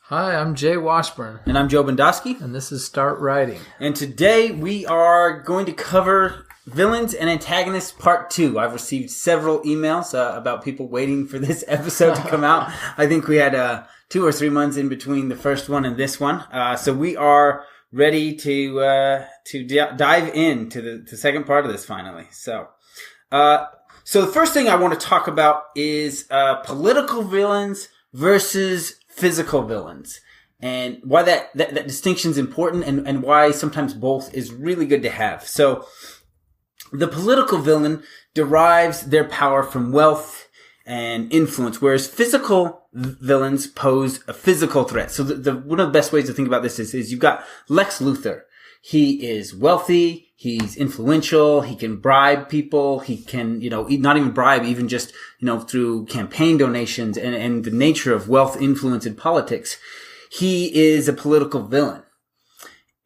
Hi, I'm Jay Washburn. And I'm Joe Bendowski. And this is Start Writing. And today we are going to cover Villains and Antagonists Part 2. I've received several emails about people waiting for this episode to come out. I think we had 2 or 3 months in between the first one and this one. So we are ready to dive into the second part of this finally. So the first thing I want to talk about is political villains versus physical villains, and why that distinction is important, and why sometimes both is really good to have. So the political villain derives their power from wealth and influence, whereas physical villains pose a physical threat. So one of the best ways to think about this is you've got Lex Luthor. He is wealthy, he's influential, he can bribe people, he can, not even bribe, even just, through campaign donations and the nature of wealth, influence, in politics. He is a political villain.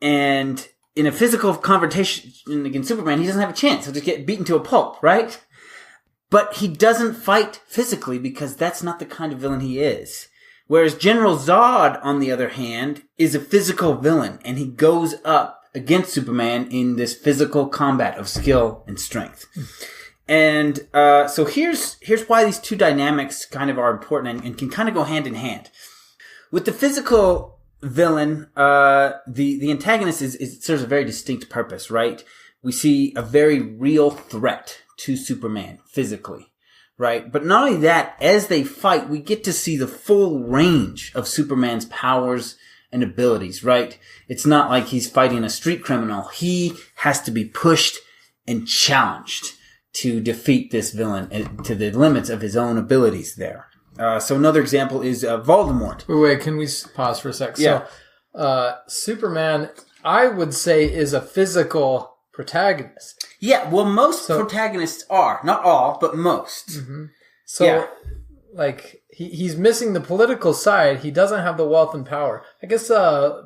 And in a physical confrontation against Superman, he doesn't have a chance. He'll just get beaten to a pulp, right? But he doesn't fight physically because that's not the kind of villain he is. Whereas General Zod, on the other hand, is a physical villain, and he goes up against Superman in this physical combat of skill and strength. And so here's why these two dynamics kind of are important and can kind of go hand in hand. With the physical villain, the antagonist serves a very distinct purpose, right? We see a very real threat to Superman physically, right? But not only that, as they fight, we get to see the full range of Superman's powers and abilities, right? It's not like he's fighting a street criminal. He has to be pushed and challenged to defeat this villain to the limits of his own abilities there. So another example is Voldemort. Wait, can we pause for a sec? Yeah. So, Superman, I would say, is a physical protagonist. Yeah, well, most protagonists are. Not all, but most. Mm-hmm. So, he's missing the political side. He doesn't have the wealth and power. I guess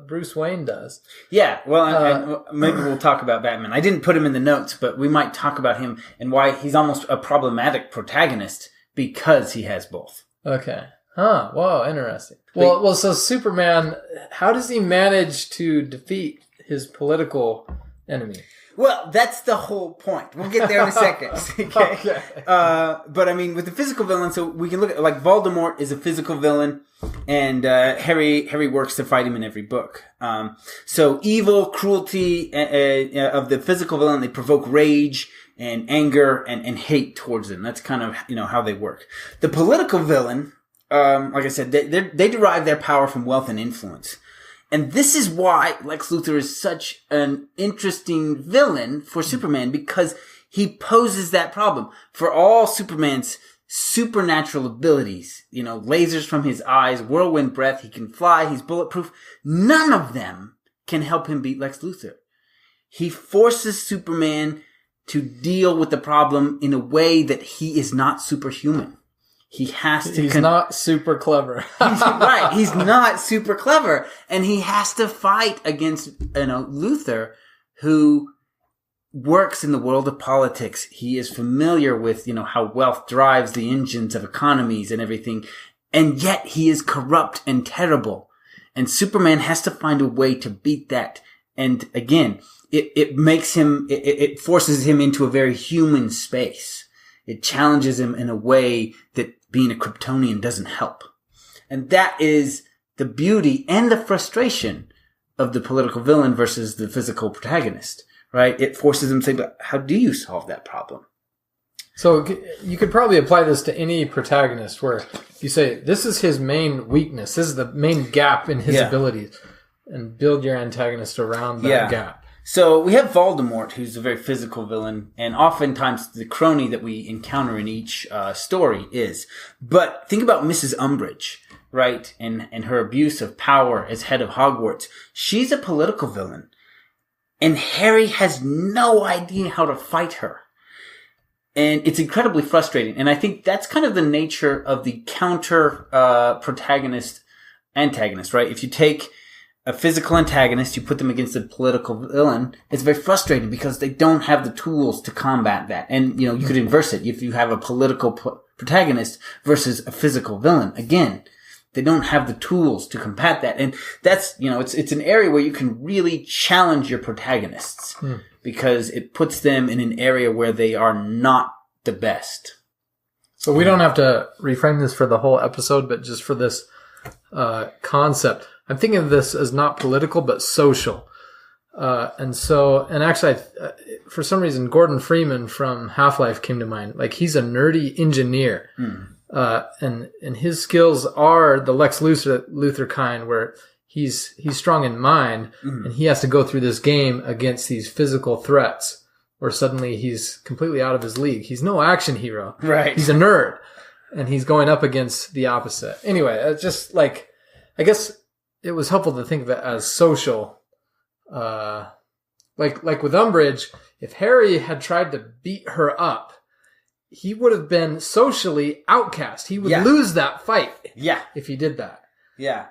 Bruce Wayne does. Yeah, well, and maybe we'll talk about Batman. I didn't put him in the notes, but we might talk about him and why he's almost a problematic protagonist because he has both. Okay. Huh. Wow, interesting. Well, so Superman, how does he manage to defeat his political enemy? Well, that's the whole point. We'll get there in a second. Okay. But I mean, with the physical villain, so we can look at, like, Voldemort is a physical villain, and Harry works to fight him in every book. So evil, cruelty of the physical villain, they provoke rage and anger and hate towards them. That's kind of, how they work. The political villain, like I said, they derive their power from wealth and influence. And this is why Lex Luthor is such an interesting villain for Superman, because he poses that problem. For all Superman's supernatural abilities, lasers from his eyes, whirlwind breath, he can fly, he's bulletproof, none of them can help him beat Lex Luthor. He forces Superman to deal with the problem in a way that he is not superhuman. He has to... He's not super clever. Right. He's not super clever. And he has to fight against, Luthor, who works in the world of politics. He is familiar with, how wealth drives the engines of economies and everything. And yet he is corrupt and terrible. And Superman has to find a way to beat that. And again, it forces him into a very human space. It challenges him in a way that being a Kryptonian doesn't help. And that is the beauty and the frustration of the political villain versus the physical protagonist, right? It forces him to say, but how do you solve that problem? So you could probably apply this to any protagonist where you say, this is his main weakness. This is the main gap in his abilities, and build your antagonist around that gap. So we have Voldemort, who's a very physical villain, and oftentimes the crony that we encounter in each story is. But think about Mrs. Umbridge, right? And her abuse of power as head of Hogwarts. She's a political villain. And Harry has no idea how to fight her. And it's incredibly frustrating. And I think that's kind of the nature of the counter protagonist antagonist, right? If you take a physical antagonist, you put them against a political villain, it's very frustrating because they don't have the tools to combat that. And, you could inverse it. If you have a political protagonist versus a physical villain, again, they don't have the tools to combat that. And that's, it's an area where you can really challenge your protagonists because it puts them in an area where they are not the best. So we don't have to reframe this for the whole episode, but just for this concept. I'm thinking of this as not political, but social. And actually, for some reason, Gordon Freeman from Half-Life came to mind. Like, he's a nerdy engineer. And his skills are the Lex Luthor kind, where he's strong in mind, and he has to go through this game against these physical threats, where suddenly he's completely out of his league. He's no action hero. Right. He's a nerd, and he's going up against the opposite. Anyway, it's just like, I guess it was helpful to think of it as social. Like with Umbridge, if Harry had tried to beat her up, he would have been socially outcast. He would lose that fight. Yeah. If he did that. Yeah.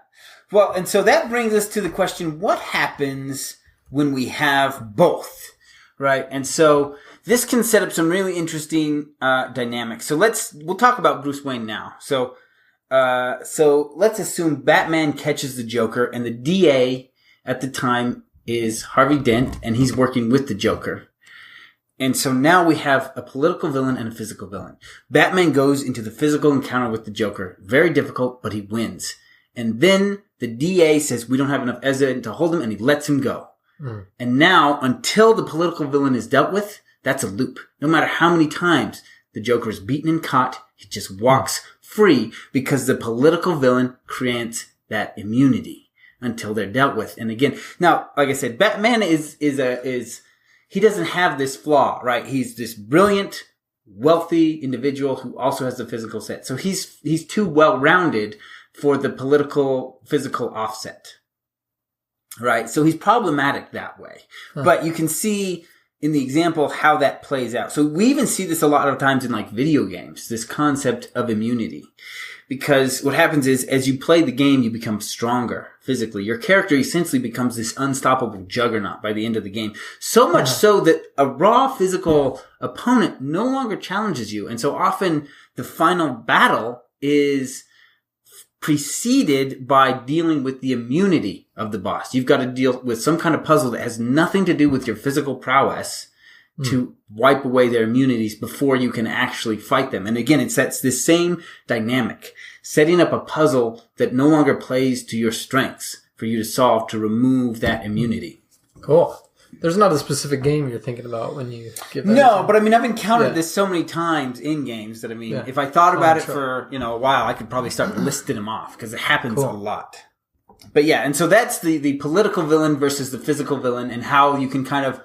Well, and so that brings us to the question, what happens when we have both? Right? And so this can set up some really interesting dynamics. So we'll talk about Bruce Wayne now. So let's assume Batman catches the Joker, and the DA at the time is Harvey Dent, and he's working with the Joker. And so now we have a political villain and a physical villain. Batman goes into the physical encounter with the Joker. Very difficult, but he wins. And then the DA says we don't have enough evidence to hold him, and he lets him go. And now, until the political villain is dealt with, that's a loop. No matter how many times the Joker is beaten and caught, he just walks free because the political villain creates that immunity until they're dealt with. And again, now, like I said, Batman is he doesn't have this flaw, right? He's this brilliant, wealthy individual who also has the physical set. So he's too well-rounded for the political, physical offset. Right? So he's problematic that way. But you can see in the example how that plays out. So we even see this a lot of times in like video games, this concept of immunity. Because what happens is, as you play the game, you become stronger physically. Your character essentially becomes this unstoppable juggernaut by the end of the game. So much so that a raw physical opponent no longer challenges you. And so often the final battle is preceded by dealing with the immunity of the boss. You've got to deal with some kind of puzzle that has nothing to do with your physical prowess to wipe away their immunities before you can actually fight them. And again, it sets this same dynamic, setting up a puzzle that no longer plays to your strengths for you to solve to remove that immunity. Cool. There's not a specific game you're thinking about when you give that. No, but I mean, I've encountered this so many times in games that, I mean, if I thought about it for, a while, I could probably start listing them off because it happens a lot. But yeah, and so that's the political villain versus the physical villain and how you can kind of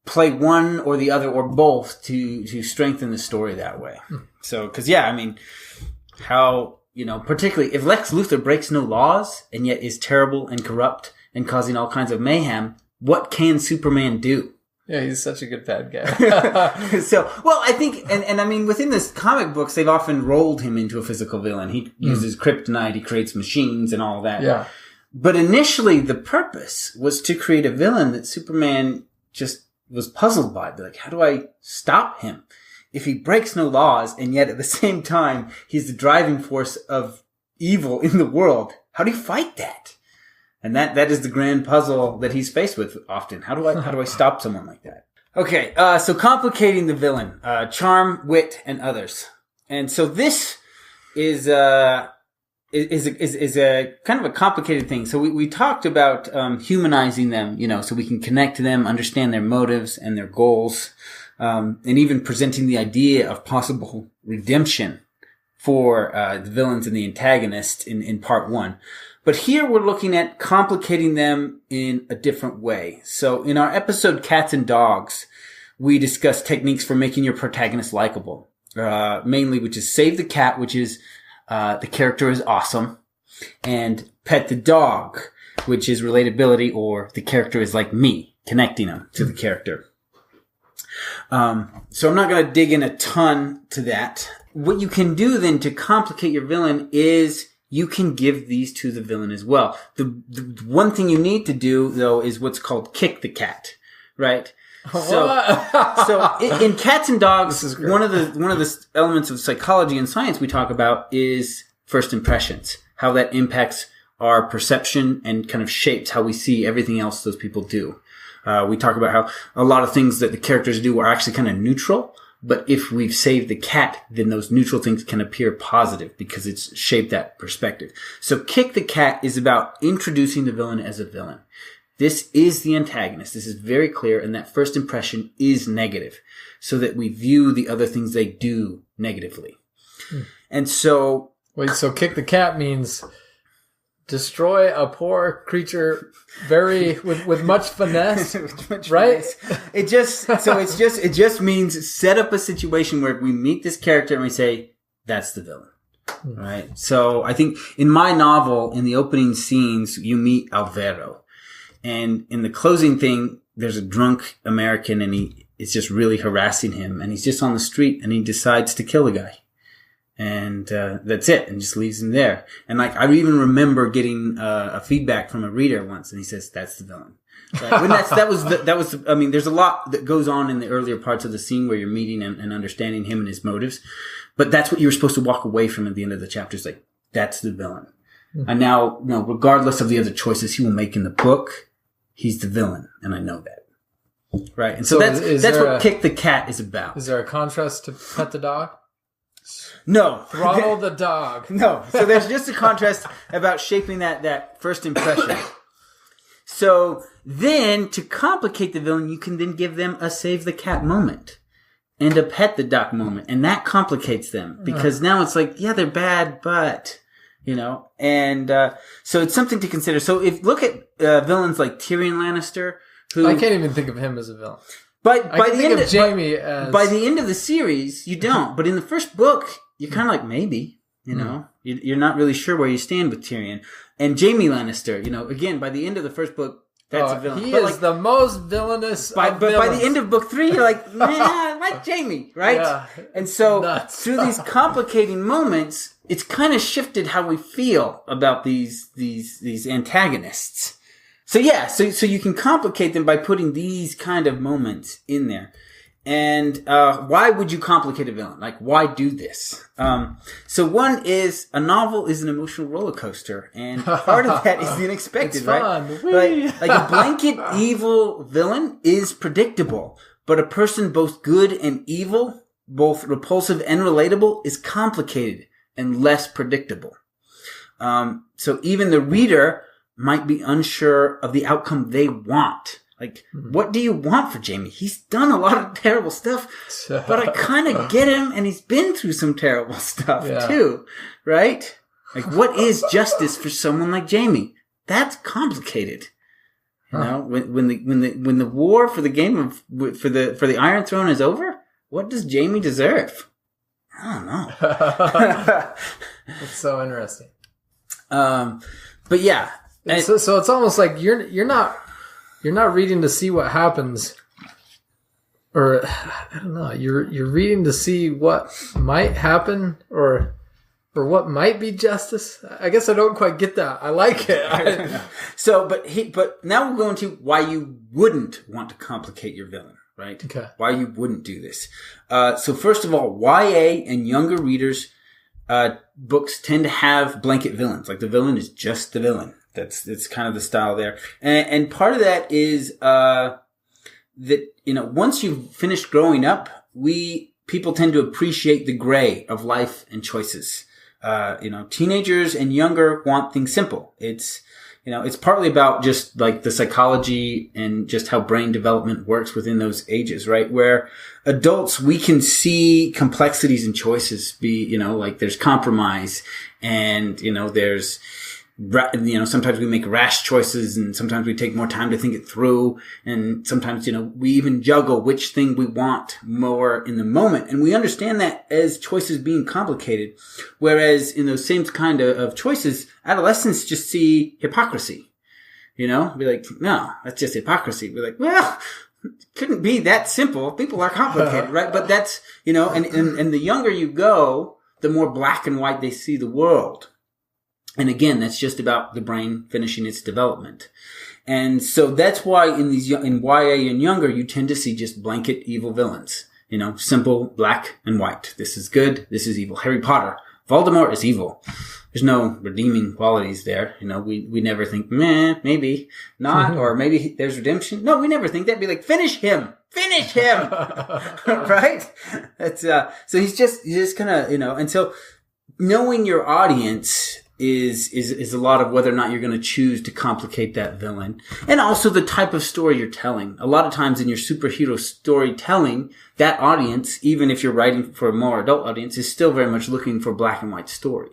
play one or the other or both to strengthen the story that way. So, because I mean, how, particularly if Lex Luthor breaks no laws and yet is terrible and corrupt and causing all kinds of mayhem, what can Superman do? Yeah, he's such a good bad guy. I think, and I mean, within this comic books, they've often rolled him into a physical villain. He uses kryptonite, he creates machines and all that. Yeah. But initially, the purpose was to create a villain that Superman just was puzzled by. Like, how do I stop him? If he breaks no laws, and yet at the same time, he's the driving force of evil in the world, how do you fight that? And that is the grand puzzle that he's faced with often. How do I stop someone like that? Okay, so complicating the villain, charm, wit, and others. And so this is a kind of a complicated thing. So we talked about humanizing them, so we can connect to them, understand their motives and their goals, and even presenting the idea of possible redemption for the villains and the antagonists in part one. But here we're looking at complicating them in a different way. So in our episode Cats and Dogs, we discussed techniques for making your protagonist likable. Mainly, which is save the cat, which is the character is awesome, and pet the dog, which is relatability, or the character is like me, connecting them to the character. So I'm not going to dig in a ton to that. What you can do then to complicate your villain is you can give these to the villain as well. The one thing you need to do, though, is what's called kick the cat, right? So in Cats and Dogs, one of the elements of psychology and science we talk about is first impressions. how that impacts our perception and kind of shapes how we see everything else those people do. We talk about how a lot of things that the characters do are actually kind of neutral, but if we've saved the cat, then those neutral things can appear positive because it's shaped that perspective. So Kick the Cat is about introducing the villain as a villain. This is the antagonist. This is very clear, and that first impression is negative, so that we view the other things they do negatively. And so... Wait, so Kick the Cat means... destroy a poor creature with much finesse, right? It just means set up a situation where we meet this character and we say, that's the villain, right? So I think in my novel, in the opening scenes, you meet Alvaro. And in the closing thing, there's a drunk American and he is just really harassing him. And he's just on the street and he decides to kill the guy. And that's it, and just leaves him there. And like I even remember getting a feedback from a reader once, and he says, "That's the villain." Right? When that was. I mean, there's a lot that goes on in the earlier parts of the scene where you're meeting and understanding him and his motives, but that's what you were supposed to walk away from at the end of the chapter. It's like that's the villain. Mm-hmm. And now, regardless of the other choices he will make in the book, he's the villain, and I know that. Right, and so that's what Kick the Cat is about. Is there a contrast to Pet the Dog? No. Throttle the dog. No. So there's just a contrast about shaping that first impression. So then, to complicate the villain, you can then give them a save the cat moment and a pet the duck moment. And that complicates them because now it's like, yeah, they're bad, but, and so it's something to consider. So look at villains like Tyrion Lannister, who... I can't even think of him as a villain. But by the end of Jamie by the end of the series, you don't. But in the first book, you're kind of like maybe, you're not really sure where you stand with Tyrion and Jamie Lannister. Again, by the end of the first book, that's a villain. He is the most villainous. But by the end of book 3, you're like, man, I like Jamie, right? Yeah, and so through these complicating moments, it's kind of shifted how we feel about these antagonists. So so you can complicate them by putting these kind of moments in there. And why would you complicate a villain? Like, why do this? So one is, a novel is an emotional roller coaster, and part of that is the unexpected, right? Like a blanket evil villain is predictable, but a person both good and evil, both repulsive and relatable, is complicated and less predictable. So even the reader might be unsure of the outcome they want. Like, what do you want for Jamie? He's done a lot of terrible stuff, but I kind of get him, and he's been through some terrible stuff too, right? Like, what is justice for someone like Jamie? That's complicated. When the war for the game of for the Iron Throne is over, what does Jamie deserve? I don't know. It's so interesting. But yeah. So it's almost like you're not reading to see what happens, or I don't know. You're reading to see what might happen, or what might be justice. I guess I don't quite get that. I like it. So, but now we're going to why you wouldn't want to complicate your villain, right? Okay. Why you wouldn't do this. So first of all, YA and younger readers books tend to have blanket villains. Like the villain is just the villain. It's kind of the style there. And part of that is, that, once you've finished growing up, people tend to appreciate the gray of life and choices. Teenagers and younger want things simple. It's partly about just like the psychology and just how brain development works within those ages, right? Where adults, we can see complexities and choices be, like there's compromise and, there's, sometimes we make rash choices and sometimes we take more time to think it through. And sometimes, we even juggle which thing we want more in the moment. And we understand that as choices being complicated. Whereas in those same kind of choices, adolescents just see hypocrisy, be like, no, that's just hypocrisy. We're like, well, it couldn't be that simple. People are complicated, right? But that's, and the younger you go, the more black and white they see the world. And again, that's just about the brain finishing its development. And so that's why in YA and younger, you tend to see just blanket evil villains. Simple, black and white. This is good. This is evil. Harry Potter. Voldemort is evil. there's no redeeming qualities there. We never think, maybe not, or maybe there's redemption. No, we never think that. Be like, finish him, right? That's so he's just kind of and so knowing your audience is a lot of whether or not you're going to choose to complicate that villain, and also the type of story you're telling. A lot of times in your superhero storytelling, that audience, even if you're writing for a more adult audience, is still very much looking for black and white story.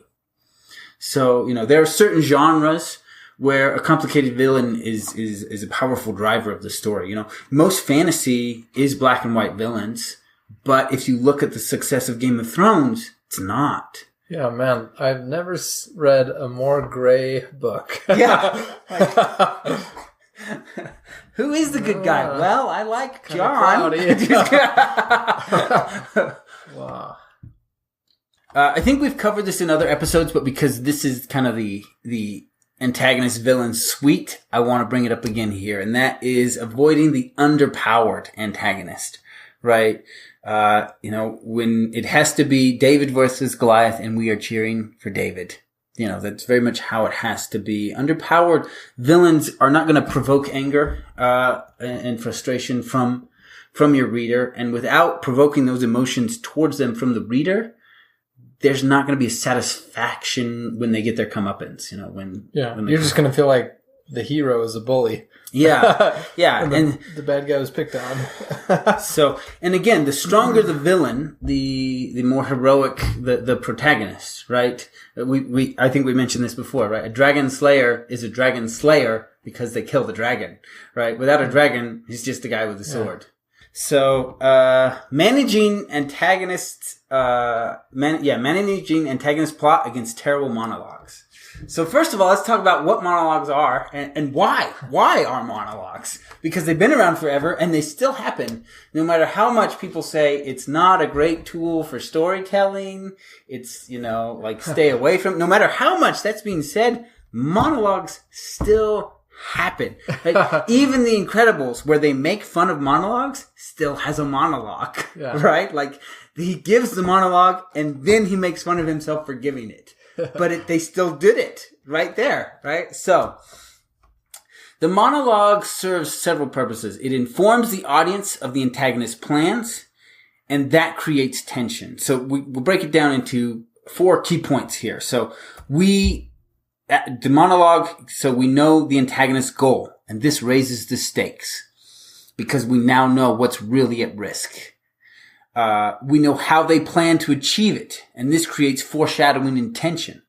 So, there are certain genres where a complicated villain is a powerful driver of the story. Most fantasy is black and white villains, but if you look at the success of Game of Thrones, it's not. Yeah, man, I've never read a more gray book. Yeah. Who is the good guy? Well, I like John. Wow. I think we've covered this in other episodes, but because this is kind of the antagonist villain suite, I want to bring it up again here, and that is avoiding the underpowered antagonist, right? When it has to be David versus Goliath and we are cheering for David. That's very much how it has to be. Underpowered villains are not going to provoke anger, and frustration from your reader. And without provoking those emotions towards them from the reader, there's not going to be a satisfaction when they get their comeuppance, when you're just going to feel like the hero is a bully. Yeah. Yeah. and the bad guy was picked on. So, and again, the stronger the villain, the more heroic the protagonist, right? I think we mentioned this before, right? A dragon slayer is a dragon slayer because they kill the dragon, right? Without a dragon, he's just a guy with a sword. Yeah. So, managing antagonist plot against terrible monologues. So first of all, let's talk about what monologues are and why. Why are monologues? Because they've been around forever and they still happen. No matter how much people say it's not a great tool for storytelling, it's, stay away from, no matter how much that's being said, monologues still happen. Like, even The Incredibles, where they make fun of monologues, still has a monologue, right? Like, he gives the monologue and then he makes fun of himself for giving it. But they still did it right there, right? So, the monologue serves several purposes. It informs the audience of the antagonist's plans, and that creates tension. So, we'll break it down into 4 key points here. So, the monologue, so we know the antagonist's goal, and this raises the stakes because we now know what's really at risk. We know how they plan to achieve it, and this creates foreshadowing and tension.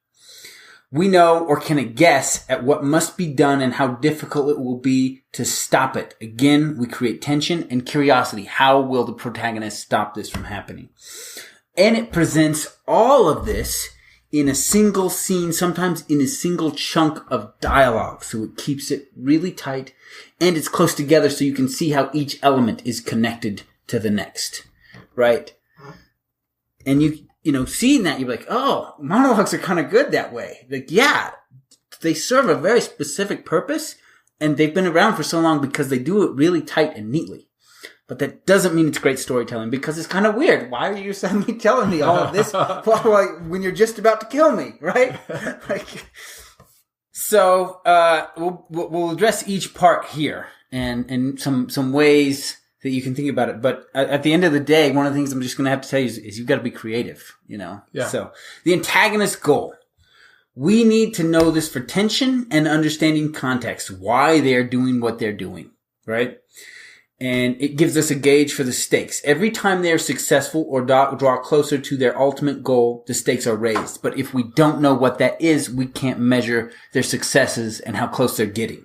We know or can guess at what must be done and how difficult it will be to stop it. Again, we create tension and curiosity. How will the protagonist stop this from happening? And it presents all of this in a single scene, sometimes in a single chunk of dialogue. So it keeps it really tight and it's close together so you can see how each element is connected to the next. Right? And seeing that, you're like, oh, monologues are kind of good that way. Like, yeah, they serve a very specific purpose, and they've been around for so long because they do it really tight and neatly. But that doesn't mean it's great storytelling, because it's kind of weird. Why are you suddenly telling me all of this when you're just about to kill me, right? So, we'll address each part here and some ways that you can think about it. But at the end of the day, one of the things I'm just going to have to tell you is you've got to be creative, Yeah. So the antagonist goal. We need to know this for tension and understanding context, why they're doing what they're doing, right? And it gives us a gauge for the stakes. Every time they are successful or draw closer to their ultimate goal, the stakes are raised. But if we don't know what that is, we can't measure their successes and how close they're getting.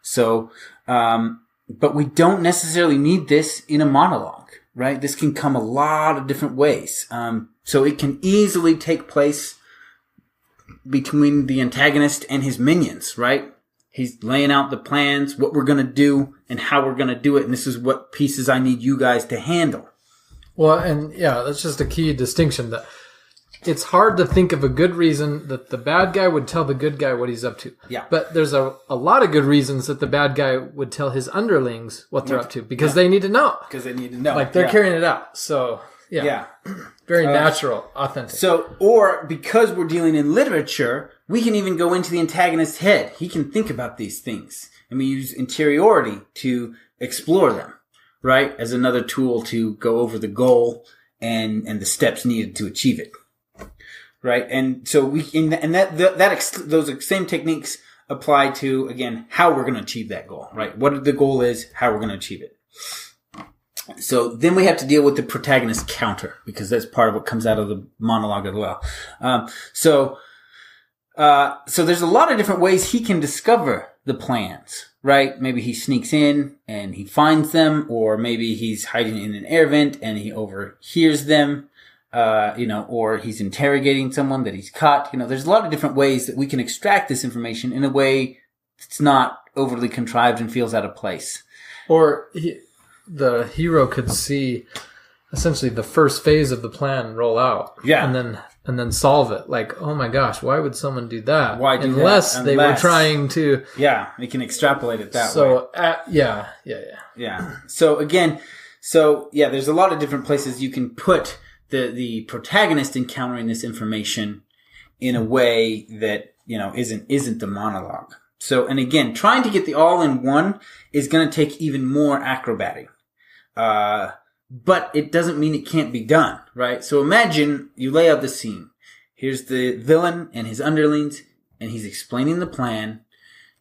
So, but we don't necessarily need this in a monologue, right? This can come a lot of different ways. So it can easily take place between the antagonist and his minions, right? He's laying out the plans, what we're going to do, and how we're going to do it. And this is what pieces I need you guys to handle. Well, and yeah, that's just a key distinction. That it's hard to think of a good reason that the bad guy would tell the good guy what he's up to. Yeah. But there's a lot of good reasons that the bad guy would tell his underlings what they're up to, because they need to know. Because they need to know. Like, they're carrying it out. So, Yeah. Very natural, authentic. So, or because we're dealing in literature, we can even go into the antagonist's head. He can think about these things. And we use interiority to explore them, right? As another tool to go over the goal and the steps needed to achieve it. Right? And so those same techniques apply to, again, how we're going to achieve that goal, right? What the goal is, how we're going to achieve it. So then we have to deal with the protagonist counter, because that's part of what comes out of the monologue as well. So there's a lot of different ways he can discover the plans, right? Maybe he sneaks in and he finds them, or maybe he's hiding in an air vent and he overhears them, or he's interrogating someone that he's caught. There's a lot of different ways that we can extract this information in a way that's not overly contrived and feels out of place. Or the hero could see essentially the first phase of the plan roll out. Yeah. And then solve it. Like, oh my gosh, why would someone do that? Why do Unless that? they were trying to... Yeah, we can extrapolate it that way. So, yeah. So again, there's a lot of different places you can put the protagonist encountering this information in a way that, isn't the monologue. So, and again, trying to get the all-in-one is going to take even more acrobating. But it doesn't mean it can't be done, right? So imagine you lay out the scene. Here's the villain and his underlings, and he's explaining the plan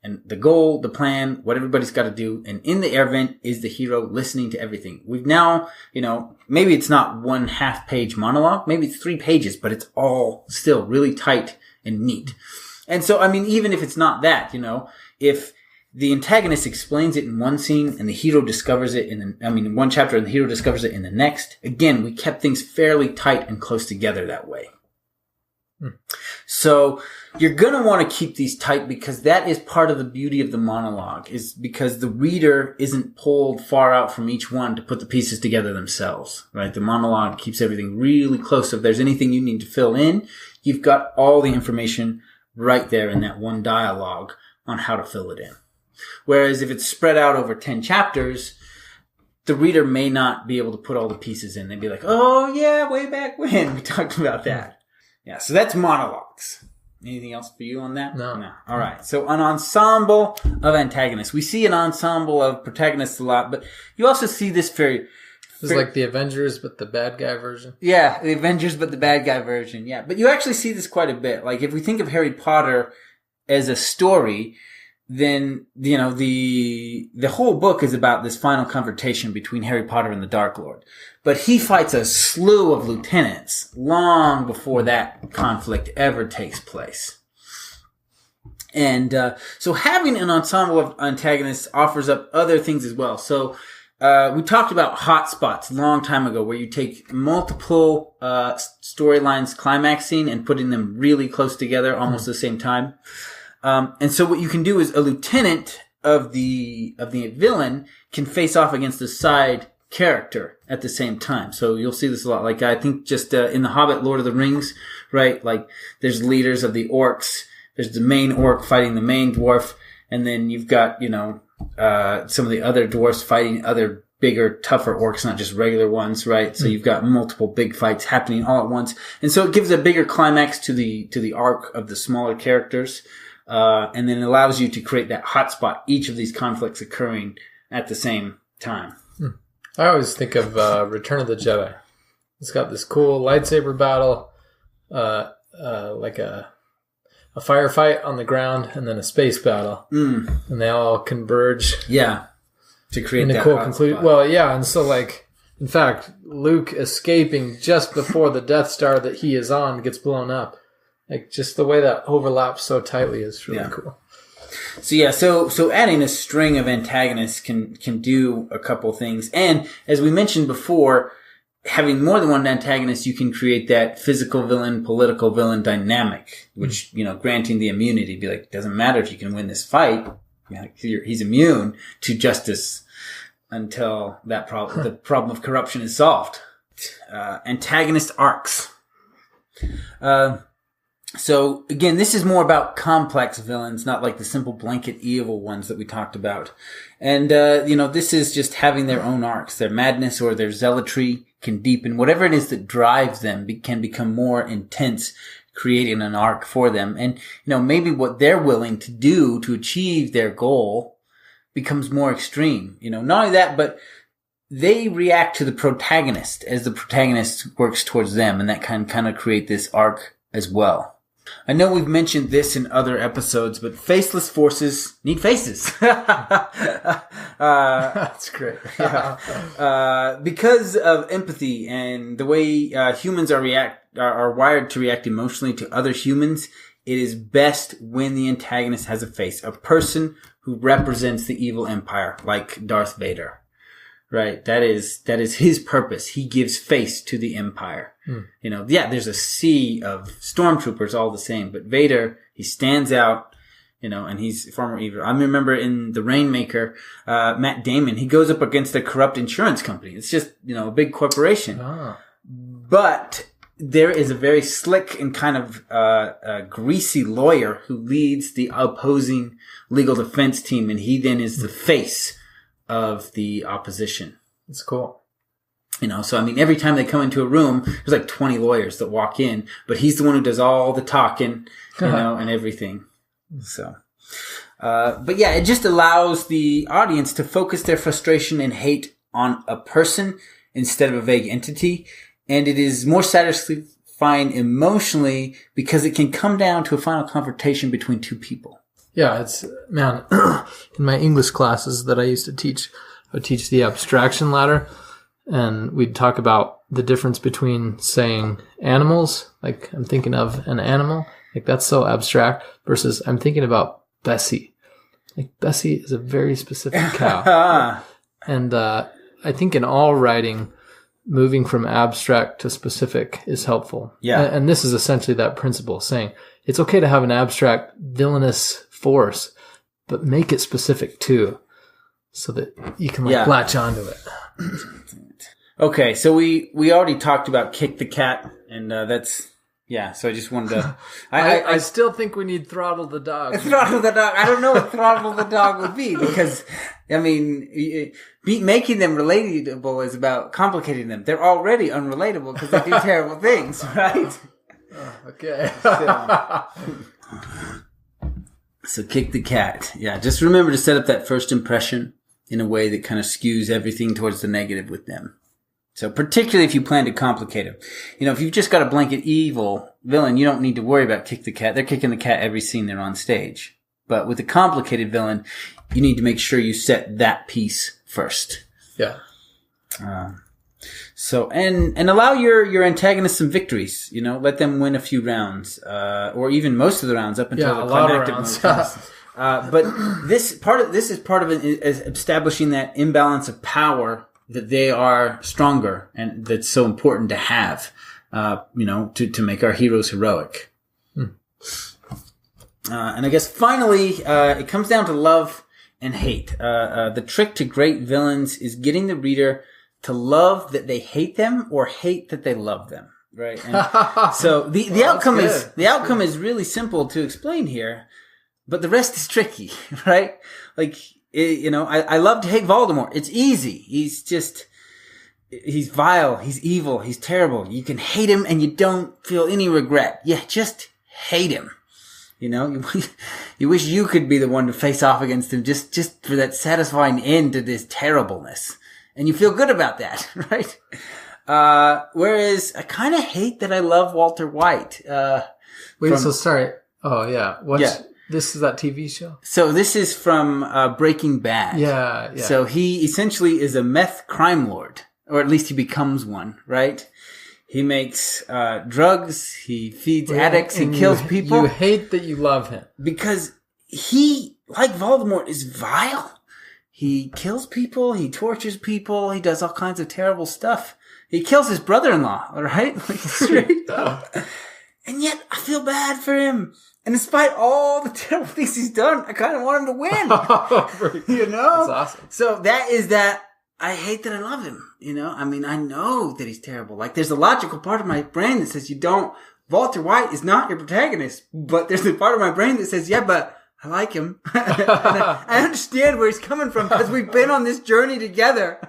and the goal, the plan, what everybody's got to do. And in the air vent is the hero listening to everything. We've now, maybe it's not 1/2 page monologue. Maybe it's 3 pages, but it's all still really tight and neat. And so, even if it's not that, if the antagonist explains it in one scene and the hero discovers it in one chapter and the hero discovers it in the next, again, we kept things fairly tight and close together that way. So you're going to want to keep these tight, because that is part of the beauty of the monologue, is because the reader isn't pulled far out from each one to put the pieces together themselves, right? The monologue keeps everything really close. So if there's anything you need to fill in, you've got all the information right there in that one dialogue on how to fill it in. Whereas if it's spread out over 10 chapters, the reader may not be able to put all the pieces in. They'd be like, oh yeah, way back when we talked about that. Yeah, so that's monologues. Anything else for you on that? No. All right. So an ensemble of antagonists. We see an ensemble of protagonists a lot, but you also see this It's like the Avengers, but the bad guy version. Yeah, the Avengers, but the bad guy version. Yeah, but you actually see this quite a bit. Like if we think of Harry Potter as a story, then, the whole book is about this final confrontation between Harry Potter and the Dark Lord. But he fights a slew of lieutenants long before that conflict ever takes place. And so having an ensemble of antagonists offers up other things as well. So we talked about hotspots a long time ago, where you take multiple storylines climaxing and putting them really close together almost at the same time. And so what you can do is a lieutenant of the villain can face off against a side character at the same time. So you'll see this a lot. Like I think just in The Hobbit, Lord of the Rings, right? Like there's leaders of the orcs. There's the main orc fighting the main dwarf, and then you've got some of the other dwarfs fighting other bigger, tougher orcs, not just regular ones, right? So you've got multiple big fights happening all at once, and so it gives a bigger climax to the arc of the smaller characters. And then it allows you to create that hotspot, each of these conflicts occurring at the same time. I always think of Return of the Jedi. It's got this cool lightsaber battle, like a firefight on the ground, and then a space battle. And they all converge. Yeah. To create in a that cool conclusion. Well, yeah, and so in fact, Luke escaping just before the Death Star that he is on gets blown up. Like, just the way that overlaps so tightly is really cool. So adding a string of antagonists can do a couple things. And as we mentioned before, having more than one antagonist, you can create that physical villain, political villain dynamic, which, granting the immunity, be like, doesn't matter if you can win this fight. He's immune to justice until the problem of corruption is solved. Antagonist arcs. So again, this is more about complex villains, not like the simple blanket evil ones that we talked about. And, this is just having their own arcs, their madness or their zealotry can deepen. Whatever it is that drives them can become more intense, creating an arc for them. And, maybe what they're willing to do to achieve their goal becomes more extreme. Not only that, but they react to the protagonist as the protagonist works towards them, and that can kind of create this arc as well. I know we've mentioned this in other episodes, but faceless forces need faces. That's great. Yeah. Because of empathy and the way humans are wired to react emotionally to other humans, it is best when the antagonist has a face, a person who represents the evil empire, like Darth Vader. Right. That is his purpose. He gives face to the empire. There's a sea of stormtroopers all the same, but Vader, he stands out, and he's far more evil. I remember in The Rainmaker, Matt Damon, he goes up against a corrupt insurance company. It's just, a big corporation. Oh. But there is a very slick and kind of greasy lawyer who leads the opposing legal defense team, and he then is the face of the opposition. It's cool. So every time they come into a room, there's like 20 lawyers that walk in, but he's the one who does all the talking, and everything. So, but yeah, it just allows the audience to focus their frustration and hate on a person instead of a vague entity. And it is more satisfying emotionally because it can come down to a final confrontation between two people. Yeah, in my English classes that I used to teach, I would teach the abstraction ladder, and we'd talk about the difference between saying animals, like I'm thinking of an animal, like that's so abstract, versus I'm thinking about Bessie. Like Bessie is a very specific cow. And I think in all writing, moving from abstract to specific is helpful. Yeah. And this is essentially that principle, saying it's okay to have an abstract villainous force, but make it specific too, so that you can latch onto it. Okay, so we already talked about Kick the Cat, and that's so I just wanted to. I still think we need Throttle the Dog. Throttle the Dog. I don't know what Throttle the Dog would be, because making them relatable is about complicating them. They're already unrelatable because they do terrible things, right? Okay. So Kick the Cat. Yeah, just remember to set up that first impression in a way that kind of skews everything towards the negative with them. So particularly if you plan to complicate them. If you've just got a blanket evil villain, you don't need to worry about Kick the Cat. They're kicking the cat every scene they're on stage. But with a complicated villain, you need to make sure you set that piece first. Yeah. So, and allow your antagonists some victories, let them win a few rounds, or even most of the rounds up until the climactic rounds. But this is part of it is establishing that imbalance of power, that they are stronger, and that's so important to have, to make our heroes heroic. And I guess finally, it comes down to love and hate. The trick to great villains is getting the reader to love that they hate them or hate that they love them. Right. And so the outcome is really simple to explain here, but the rest is tricky, right? Like, I love to hate Voldemort. It's easy. He's vile. He's evil. He's terrible. You can hate him and you don't feel any regret. Yeah, just hate him. You wish you could be the one to face off against him just for that satisfying end to this terribleness. And you feel good about that, right? Whereas I kind of hate that I love Walter White. Sorry. Oh, yeah. This is that TV show? So this is from Breaking Bad. Yeah. So he essentially is a meth crime lord, or at least he becomes one, right? He makes drugs, he feeds addicts, he kills people. You hate that you love him. Because he, like Voldemort, is vile. He kills people, he tortures people, he does all kinds of terrible stuff. He kills his brother-in-law, all right? Like, straight up. And yet, I feel bad for him. And despite all the terrible things he's done, I kind of want him to win. That's awesome. So that is that I hate that I love him. I know that he's terrible. Like, there's a logical part of my brain that says Walter White is not your protagonist. But there's a part of my brain that says, yeah, but I like him. I understand where he's coming from because we've been on this journey together.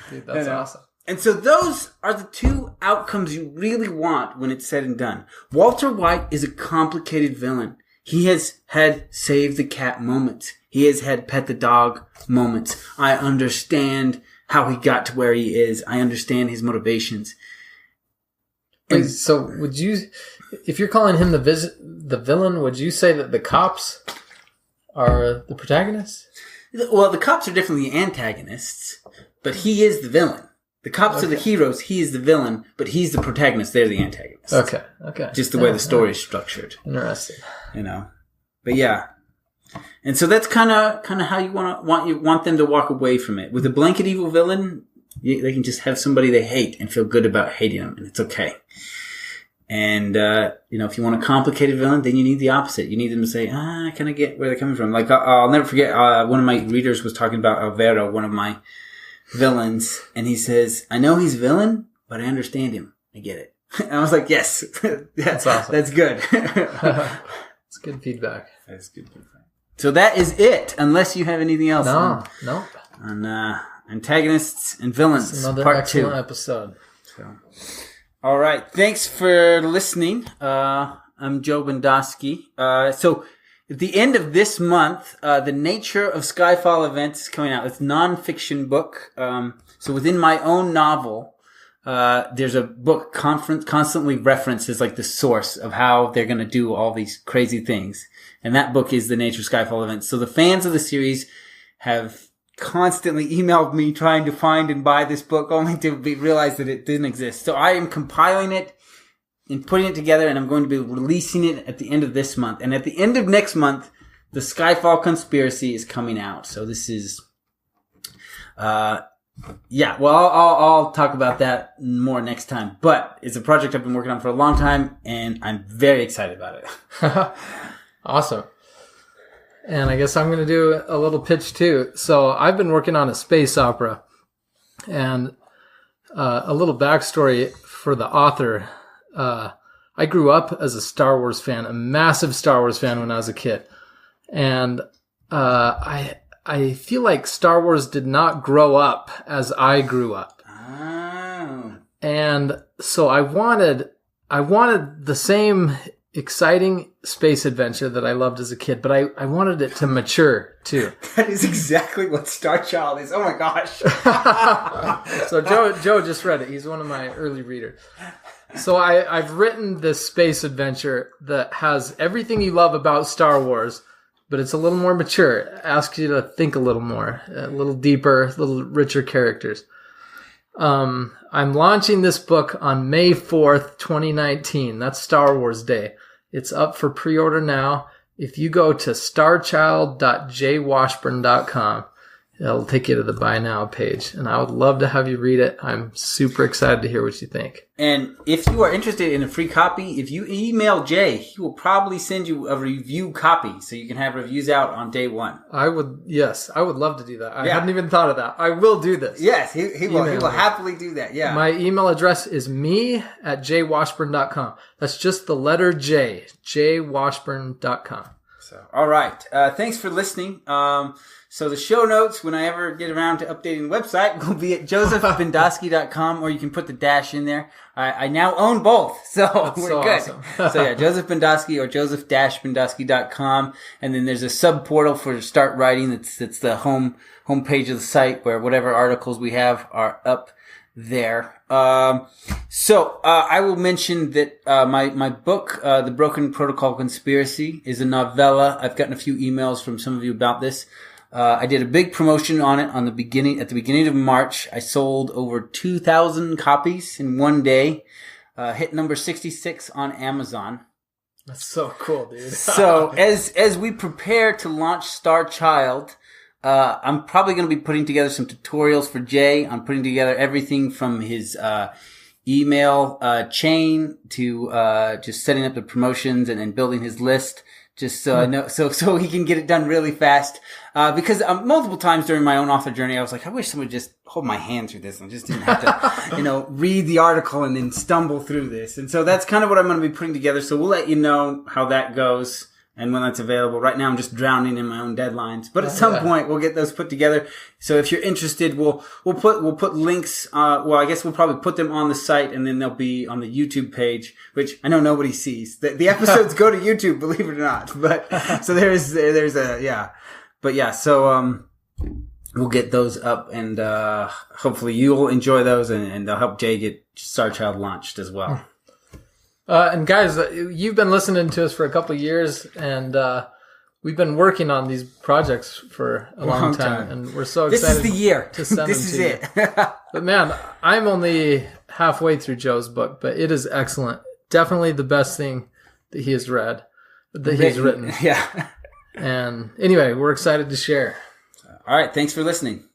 Dude, that's awesome. And so those are the two outcomes you really want when it's said and done. Walter White is a complicated villain. He has had save the cat moments. He has had pet the dog moments. I understand how he got to where he is. I understand his motivations. Wait, so would you, if you're calling him the villain, would you say that the cops are the protagonists? Well, the cops are definitely the antagonists, but he is the villain. The cops are the heroes, he is the villain, but he's the protagonist, they're the antagonists. Okay. Just the way the story is structured. Interesting. But yeah. And so that's kind of how you want them to walk away from it. With a blanket evil villain, they can just have somebody they hate and feel good about hating them, and it's okay. And, if you want a complicated villain, then you need the opposite. You need them to say, I kind of get where they're coming from. Like, I'll never forget, one of my readers was talking about Alvaro, one of my villains, and he says, I know he's a villain, but I understand him. I get it. And I was like, yes. That's awesome. That's good. It's good feedback. That's good feedback. So that is it, unless you have anything else No. on antagonists and villains. It's another part excellent 2. episode. So, all right. Thanks for listening. I'm Joe Bendowski. So at the end of this month, The Nature of Skyfall Events is coming out. It's a nonfiction book. So within my own novel, there's a book constantly referenced as like the source of how they're going to do all these crazy things. And that book is The Nature of Skyfall Events. So the fans of the series have constantly emailed me trying to find and buy this book only to realize that it didn't exist. So I am compiling it and putting it together, and I'm going to be releasing it at the end of this month. And at the end of next month, the Skyfall Conspiracy is coming out. So this is, I'll talk about that more next time. But it's a project I've been working on for a long time, and I'm very excited about it. Awesome. And I guess I'm going to do a little pitch too. So I've been working on a space opera, and a little backstory for the author. I grew up as a Star Wars fan, a massive Star Wars fan when I was a kid. And I feel like Star Wars did not grow up as I grew up. Oh. And so I wanted the same exciting space adventure that I loved as a kid, but I wanted it to mature too. That is exactly what Star Child is. Oh my gosh. So Joe just read it. He's one of my early readers. So I've written this space adventure that has everything you love about Star Wars, but it's a little more mature. It asks you to think a little more, a little deeper, a little richer characters. I'm launching this book on May 4th, 2019. That's Star Wars Day. It's up for pre-order now. If you go to starchild.jwashburn.com, it'll take you to the Buy Now page. And I would love to have you read it. I'm super excited to hear what you think. And if you are interested in a free copy, if you email Jay, he will probably send you a review copy so you can have reviews out on day one. I would love to do that. I hadn't even thought of that. I will do this. Yes, he will happily do that. Yeah. My email address is me@jwashburn.com. That's just the letter J, jwashburn.com. So, all right. Thanks for listening. So the show notes, when I ever get around to updating the website, will be at josephbendowski.com, or you can put the dash in there. I now own both, so we're so good. Awesome. So yeah, Joseph Bendowski or joseph-bendowski.com, and then there's a sub portal for Start Writing. It's the home page of the site where whatever articles we have are up there. So I will mention that my book, The Broken Protocol Conspiracy, is a novella. I've gotten a few emails from some of you about this. I did a big promotion on it at the beginning of March. I sold over 2,000 copies in one day. Hit number 66 on Amazon. That's so cool, dude. So as we prepare to launch Star Child, I'm probably going to be putting together some tutorials for Jay. I'm putting together everything from his email chain to just setting up the promotions and building his list. Just so I know, so he can get it done really fast. Because multiple times during my own author journey, I was like, I wish someone would just hold my hand through this and just didn't have to, read the article and then stumble through this. And so that's kind of what I'm going to be putting together. So we'll let you know how that goes. and when that's available. Right now I'm just drowning in my own deadlines, but at some point we'll get those put together. So if you're interested, we'll put links, I guess we'll probably put them on the site, and then they'll be on the YouTube page, which I know nobody sees. The episodes go to YouTube, believe it or not. But so there's so we'll get those up, and hopefully you'll enjoy those, and they'll help Jay get Star Child launched as well. And guys, you've been listening to us for a couple of years, and we've been working on these projects for a long time, and we're so excited. This is the year to send this them is to it. you. But man, I'm only halfway through Joe's book, but it is excellent. Definitely the best thing that he has read, that he's written. Yeah. And anyway, we're excited to share. All right. Thanks for listening.